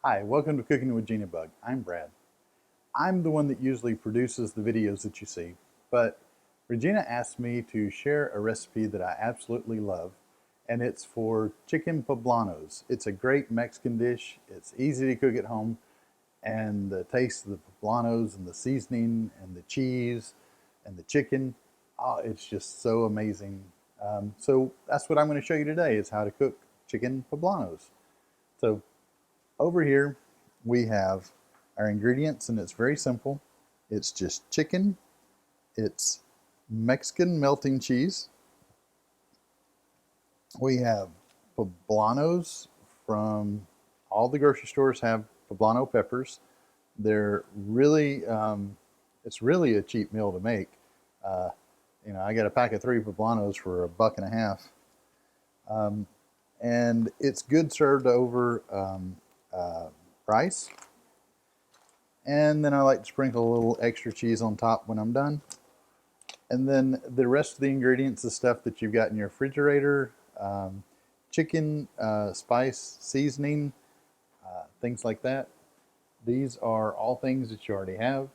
Hi, welcome to Cooking with Gina Bug. I'm Brad. I'm the one that usually produces the videos that you see, but Regina asked me to share a recipe that I absolutely love, and it's for chicken poblanos. It's a great Mexican dish. It's easy to cook at home, and the taste of the poblanos and the seasoning and the cheese and the chicken, oh, it's just so amazing. So that's what I'm going to show you today is how to cook chicken poblanos. So over here, we have our ingredients, and it's very simple. It's just chicken, it's Mexican melting cheese. We have poblanos from all the grocery stores have poblano peppers. They're really, it's really a cheap meal to make. Uh, I got a pack of 3 poblanos for $1.50. And it's good served over rice. And then I like to sprinkle a little extra cheese on top when I'm done. And then the rest of the ingredients is stuff that you've got in your refrigerator, chicken, spice, seasoning, things like that. These are all things that you already have.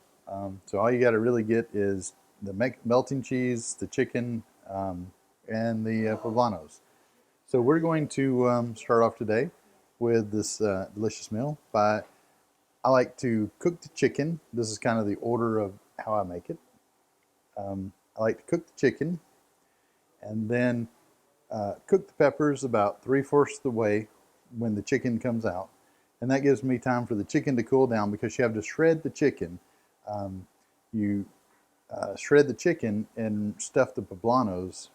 So all you got to really get is the melting cheese, the chicken, and the poblanos. So we're going to start off today with this delicious meal by I like to cook the chicken. This is kind of the order of how I make it. I like to cook the chicken and then cook the peppers about 3/4 of the way when the chicken comes out. And that gives me time for the chicken to cool down because you have to shred the chicken. You shred the chicken and stuff the poblanos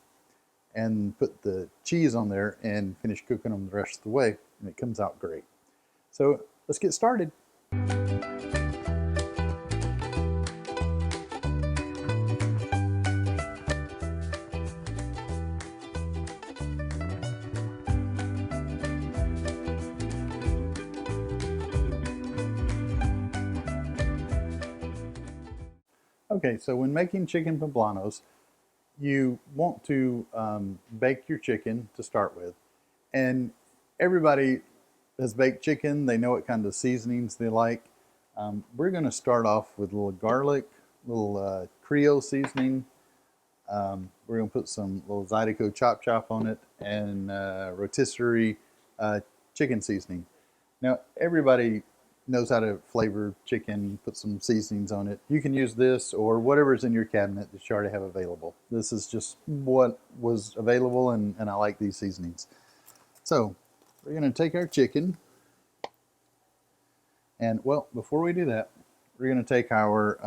and put the cheese on there and finish cooking them the rest of the way. And it comes out great. So let's get started. Okay, so when making chicken poblanos, you want to bake your chicken to start with. And everybody has baked chicken. They know what kind of seasonings they like. We're going to start off with a little garlic, a little Creole seasoning. We're going to put some little Zydeco chop chop on it and rotisserie chicken seasoning. Now, everybody knows how to flavor chicken, put some seasonings on it. You can use this or whatever's in your cabinet that you already have available. This is just what was available, and I like these seasonings. So we're going to take our chicken, and well, before we do that, we're going to take our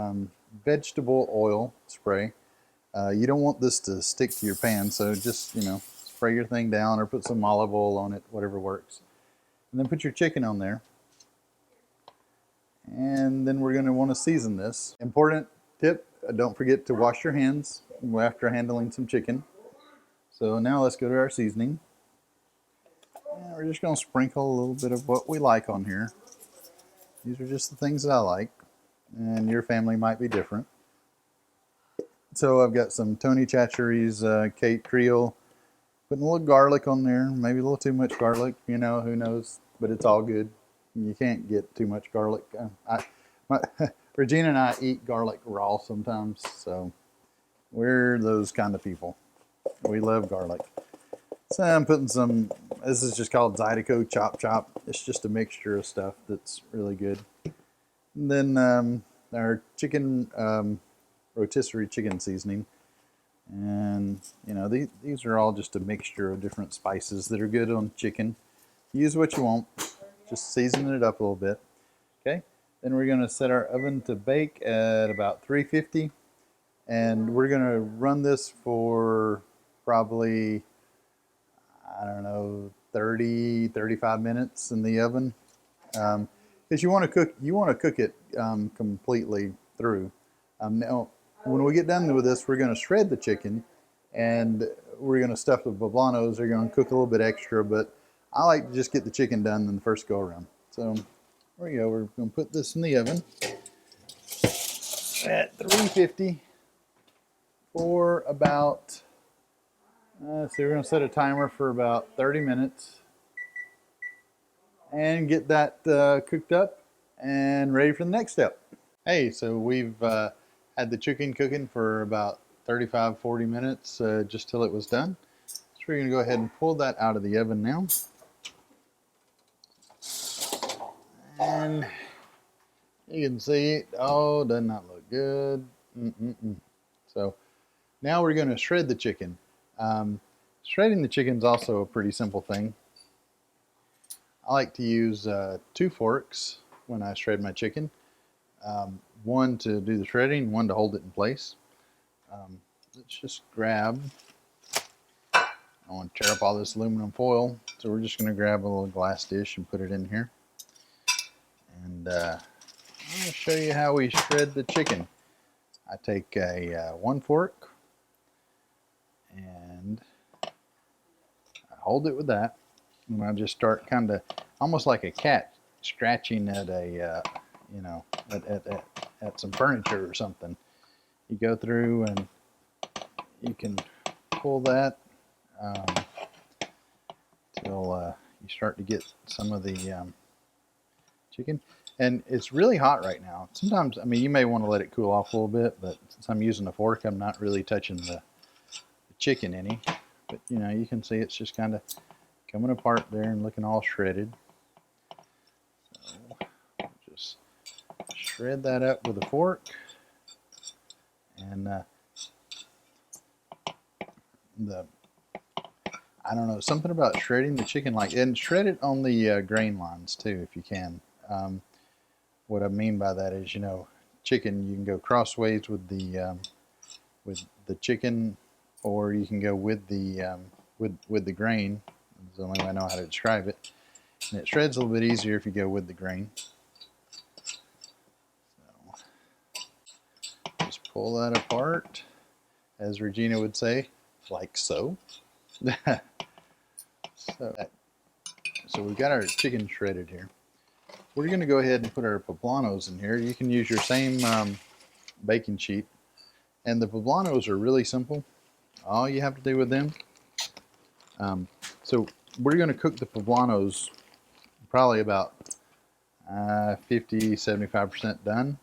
vegetable oil spray. You don't want this to stick to your pan, so just, spray your thing down or put some olive oil on it, whatever works. And then put your chicken on there. And then we're going to want to season this. Important tip, don't forget to wash your hands after handling some chicken. So now let's go to our seasoning. And we're just going to sprinkle a little bit of what we like on here. These are just the things that I like, and your family might be different. So I've got some Tony Chachere's Kate Creole. Putting a little garlic on there, maybe a little too much garlic, who knows, but it's all good. You can't get too much garlic. Regina and I eat garlic raw sometimes, so we're those kind of people. We love garlic. So I'm putting some, this is just called Zydeco Chop Chop. It's just a mixture of stuff that's really good. And then our chicken, rotisserie chicken seasoning. And, these are all just a mixture of different spices that are good on chicken. Use what you want. Just season it up a little bit. Okay. Then we're going to set our oven to bake at about 350. And we're going to run this for probably, 35 minutes in the oven. Because you want to cook it completely through. Now, when we get done with this, we're going to shred the chicken, and we're going to stuff the poblanos. They're going to cook a little bit extra, but I like to just get the chicken done in the first go around. So there we go. We're going to put this in the oven at 350 for about, so we're going to set a timer for about 30 minutes. and get that cooked up and ready for the next step. Hey, so we've had the chicken cooking for about 35-40 minutes just till it was done. So we're going to go ahead and pull that out of the oven now. And you can see, oh, does not look good. So now we're going to shred the chicken. Shredding the chicken is also a pretty simple thing. I like to use 2 forks when I shred my chicken. One to do the shredding, one to hold it in place. Let's just grab, I want to tear up all this aluminum foil, so we're just going to grab a little glass dish and put it in here. And I'm going to show you how we shred the chicken. I take a 1 fork and I hold it with that, and I just start kind of almost like a cat scratching at a you know, at some furniture or something. You go through and you can pull that till you start to get some of the chicken. And it's really hot right now. Sometimes, I mean, you may want to let it cool off a little bit, but since I'm using a fork, I'm not really touching the chicken any. But, you know, you can see it's just kind of coming apart there and looking all shredded. So, we'll just shred that up with a fork. And I don't know, something about shredding the chicken, and shred it on the grain lines too, if you can. What I mean by that is, you know, chicken, you can go crossways with the chicken, or you can go with the grain. It's the only way I know how to describe it. And it shreds a little bit easier if you go with the grain. So just pull that apart, as Regina would say, like so. So we've got our chicken shredded here. We're going to go ahead and put our poblanos in here. You can use your same baking sheet. And the poblanos are really simple. All you have to do with them. So we're going to cook the poblanos probably about 50-75% done.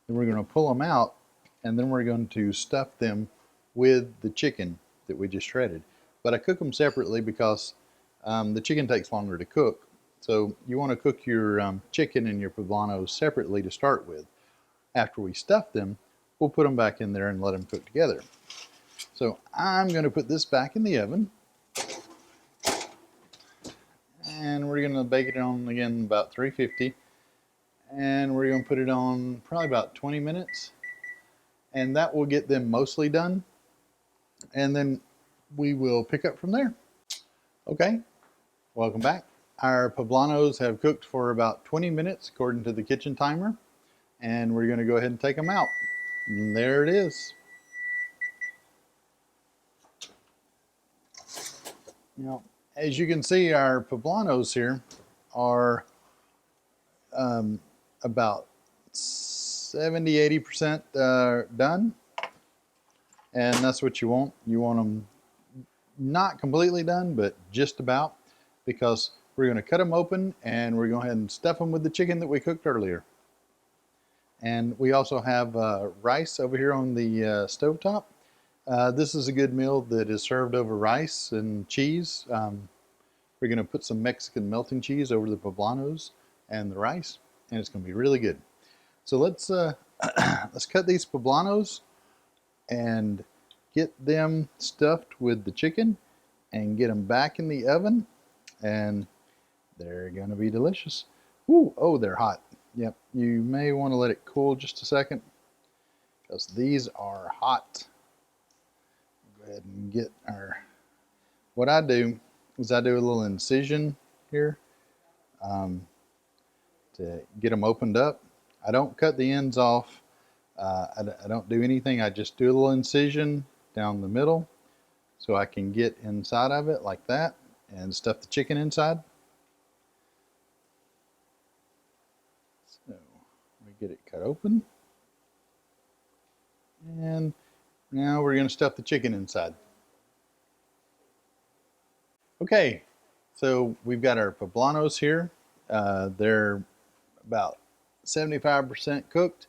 Then we're going to pull them out, and then we're going to stuff them with the chicken that we just shredded. But I cook them separately because the chicken takes longer to cook. So you want to cook your chicken and your poblanos separately to start with. After we stuff them, we'll put them back in there and let them cook together. So I'm going to put this back in the oven. And we're going to bake it on, again, about 350. And we're going to put it on probably about 20 minutes. And that will get them mostly done. And then we will pick up from there. Okay, welcome back. Our poblanos have cooked for about 20 minutes according to the kitchen timer, and we're going to go ahead and take them out. And there it is. Now, as you can see, our poblanos here are about 70-80% done, and that's what you want. You want them not completely done, but just about, because we're going to cut them open and we're going to go ahead and stuff them with the chicken that we cooked earlier. And we also have rice over here on the stovetop. This is a good meal that is served over rice and cheese. We're going to put some Mexican melting cheese over the poblanos and the rice, and it's going to be really good. So let's let's cut these poblanos and get them stuffed with the chicken and get them back in the oven, and they're going to be delicious. Ooh, oh, they're hot. Yep, you may want to let it cool just a second because these are hot. Go ahead and get our, what I do is I do a little incision here to get them opened up. I don't cut the ends off. I don't do anything. I just do a little incision down the middle so I can get inside of it like that and stuff the chicken inside. So we get it cut open, and now we're going to stuff the chicken inside. Okay, so we've got our poblanos here They're about 75% cooked.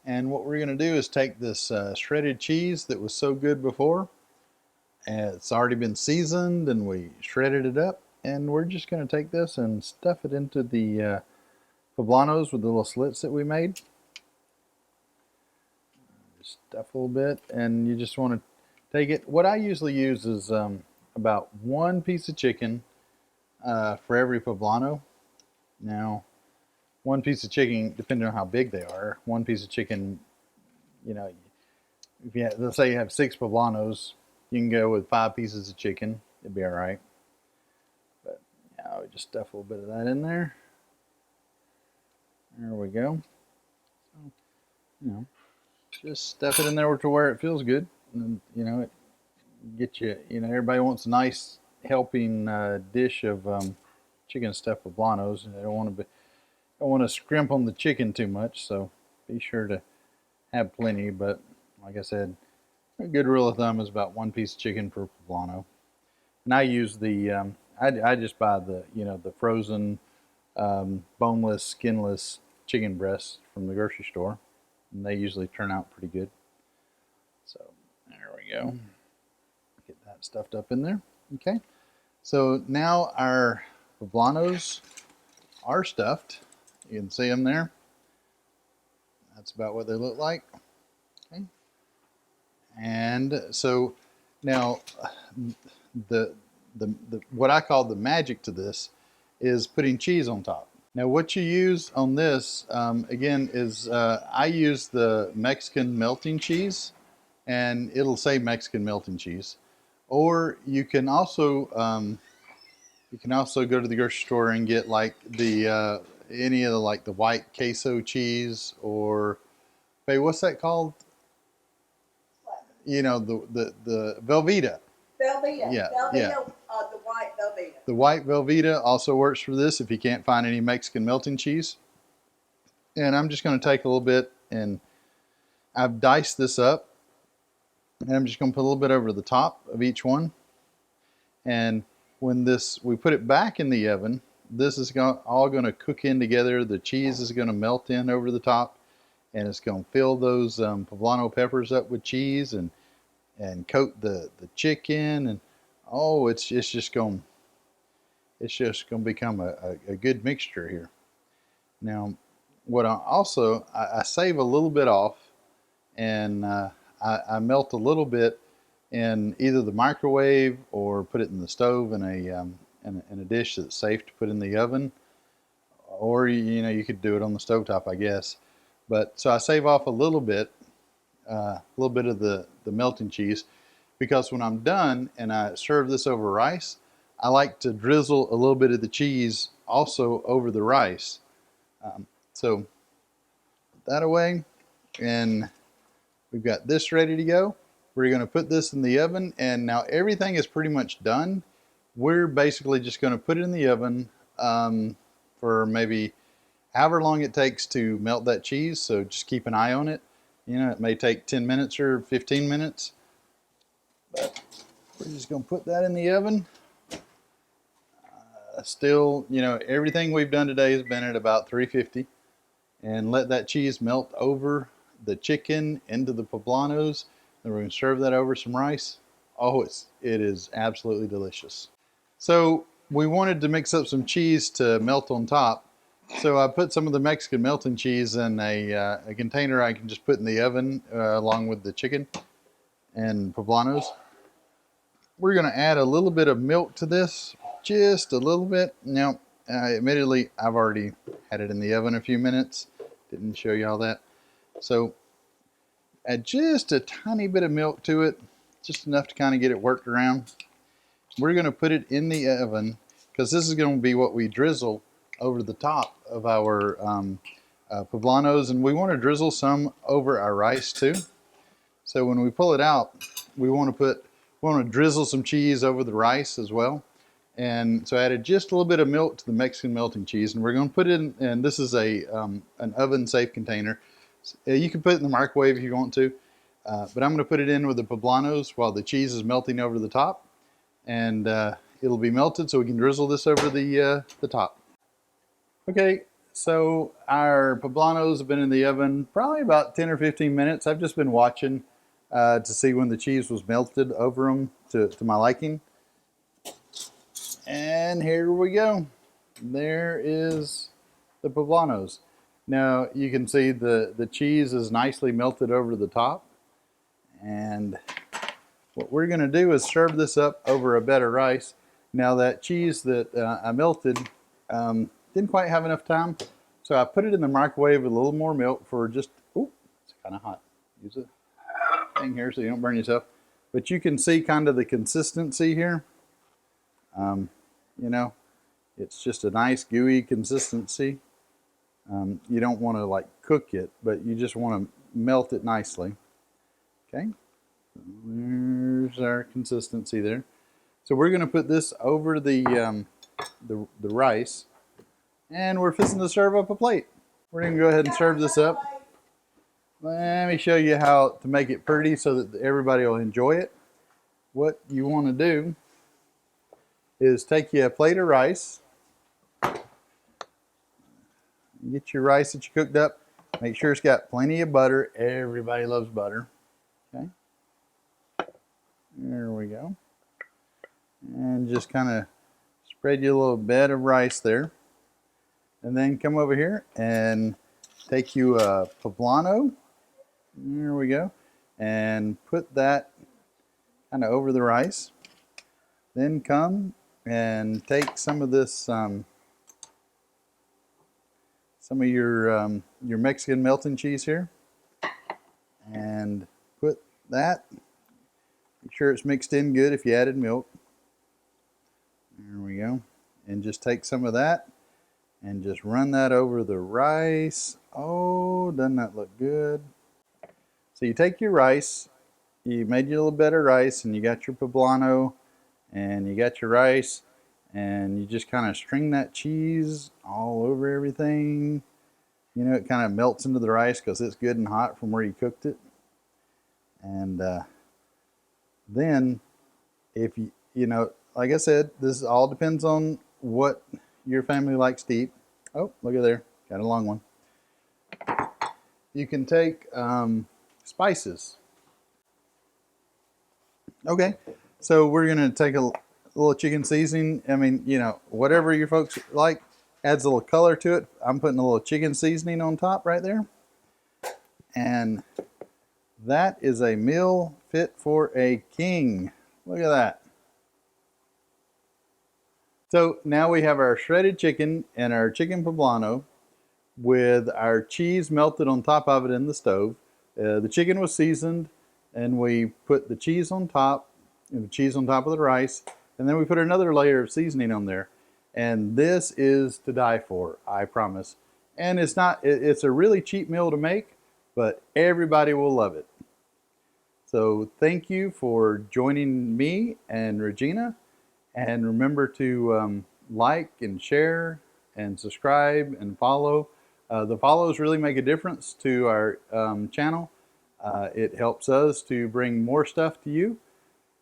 And what we're going to do is take this shredded cheese that was so good before, and it's already been seasoned and we shredded it up, and we're just going to take this and stuff it into the poblanos with the little slits that we made. Just stuff a little bit, and you just want to take it. What I usually use is about 1 piece of chicken for every poblano. Now, 1 piece of chicken, depending on how big they are, 1 piece of chicken, you know, if you have, let's say you have 6 poblanos, you can go with 5 pieces of chicken. It'd be all right. But yeah, we just stuff a little bit of that in there. There we go. So, you know, just stuff it in there to where it feels good, and you know, it get you. You know, everybody wants a nice helping dish of chicken stuffed poblanos. They don't want to scrimp on the chicken too much, so be sure to have plenty. But like I said, a good rule of thumb is about 1 piece of chicken per poblano. And I use the I just buy the the frozen boneless, skinless chicken breasts from the grocery store, and they usually turn out pretty good. So there we go. Get that stuffed up in there. Okay. So now our poblanos are stuffed. You can see them there. That's about what they look like. Okay. And so now the what I call the magic to this is putting cheese on top. Now what you use on this again is I use the Mexican melting cheese, and it'll say Mexican melting cheese, or you can also go to the grocery store and get like the any of the like the white queso cheese, or hey, what's that called? What? You know, the Velveeta. Velveeta. Yeah, Velveeta, yeah. The white Velveeta. The white Velveeta also works for this if you can't find any Mexican melting cheese. And I'm just going to take a little bit, and I've diced this up, and I'm just going to put a little bit over the top of each one. And when we put it back in the oven, this is all going to cook in together. The cheese is going to melt in over the top, and it's going to fill those poblano peppers up with cheese and coat the chicken, and oh, it's just going to become a good mixture here. Now, what I save a little bit off, and I melt a little bit in either the microwave or put it in the stove in a dish that's safe to put in the oven, or you could do it on the stovetop, I guess. But so I save off a little bit of the melting cheese, because when I'm done and I serve this over rice, I like to drizzle a little bit of the cheese also over the rice. So put that away, and we've got this ready to go. We're going to put this in the oven, and now everything is pretty much done. We're basically just going to put it in the oven for maybe however long it takes to melt that cheese, so just keep an eye on it. It may take 10 minutes or 15 minutes, but we're just going to put that in the oven. Still, everything we've done today has been at about 350, and let that cheese melt over the chicken into the poblanos. Then we're going to serve that over some rice. Oh, it is absolutely delicious. So we wanted to mix up some cheese to melt on top. So I put some of the Mexican melting cheese in a container I can just put in the oven along with the chicken and poblanos. We're going to add a little bit of milk to this, just a little bit. Now, admittedly, I've already had it in the oven a few minutes. Didn't show you all that. So add just a tiny bit of milk to it, just enough to kind of get it worked around. We're going to put it in the oven, because this is going to be what we drizzle over the top of our poblanos, and we want to drizzle some over our rice too. So when we pull it out, we want to drizzle some cheese over the rice as well. And so I added just a little bit of milk to the Mexican melting cheese, and we're going to put it in, and this is an oven safe container. You can put it in the microwave if you want to, but I'm going to put it in with the poblanos while the cheese is melting over the top, and it'll be melted so we can drizzle this over the top. Okay, so our poblanos have been in the oven probably about 10 or 15 minutes. I've just been watching to see when the cheese was melted over them to my liking. And here we go. There is the poblanos. Now you can see the cheese is nicely melted over the top. And what we're going to do is serve this up over a bed of rice. Now that cheese that I melted didn't quite have enough time, so I put it in the microwave with a little more milk for just, oh, it's kind of hot. Use a thing here so you don't burn yourself. But you can see kind of the consistency here. You know, it's just a nice gooey consistency. You don't want to like cook it, but you just want to melt it nicely. Okay, there's our consistency there. So we're going to put this over the rice, and we're fixing to serve up a plate. We're going to go ahead and serve this up. Let me show you how to make it pretty so that everybody will enjoy it. What you want to do is take you a plate of rice. Get your rice that you cooked up. Make sure it's got plenty of butter. Everybody loves butter. Okay. There we go. And just kind of spread you a little bed of rice there. And then come over here and take you a poblano. There we go. And put that kind of over the rice. Then come and take some of this, some of your Mexican melting cheese here, and put that. Make sure it's mixed in good if you added milk. There we go. And just take some of that and just run that over the rice. Oh, doesn't that look good? So you take your rice, you made your little bed of rice, and you got your poblano, and you got your rice, and you just kind of string that cheese all over everything. You know, it kind of melts into the rice because it's good and hot from where you cooked it. And then, if you know, like I said, this all depends on what your family likes to eat. Oh, look at there, got a long one. You can take spices. Okay, so we're gonna take a little chicken seasoning. I mean, you know, whatever your folks like, adds a little color to it. I'm putting a little chicken seasoning on top right there. And that is a meal fit for a king. Look at that. So now we have our shredded chicken and our chicken poblano with our cheese melted on top of it in the stove. The chicken was seasoned, and we put the cheese on top, and the cheese on top of the rice, and then we put another layer of seasoning on there. And this is to die for, I promise. And it's a really cheap meal to make, but everybody will love it. So thank you for joining me and Regina. And remember to like and share and subscribe and follow. The follows really make a difference to our channel. It helps us to bring more stuff to you.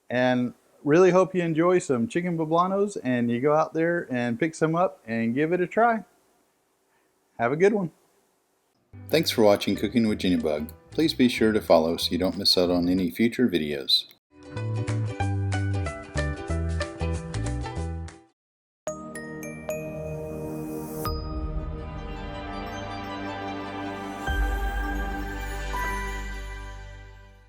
And really hope you enjoy some chicken poblanos and you go out there and pick some up and give it a try. Have a good one. Thanks for watching Cooking with Gina Bug. Please be sure to follow so you don't miss out on any future videos.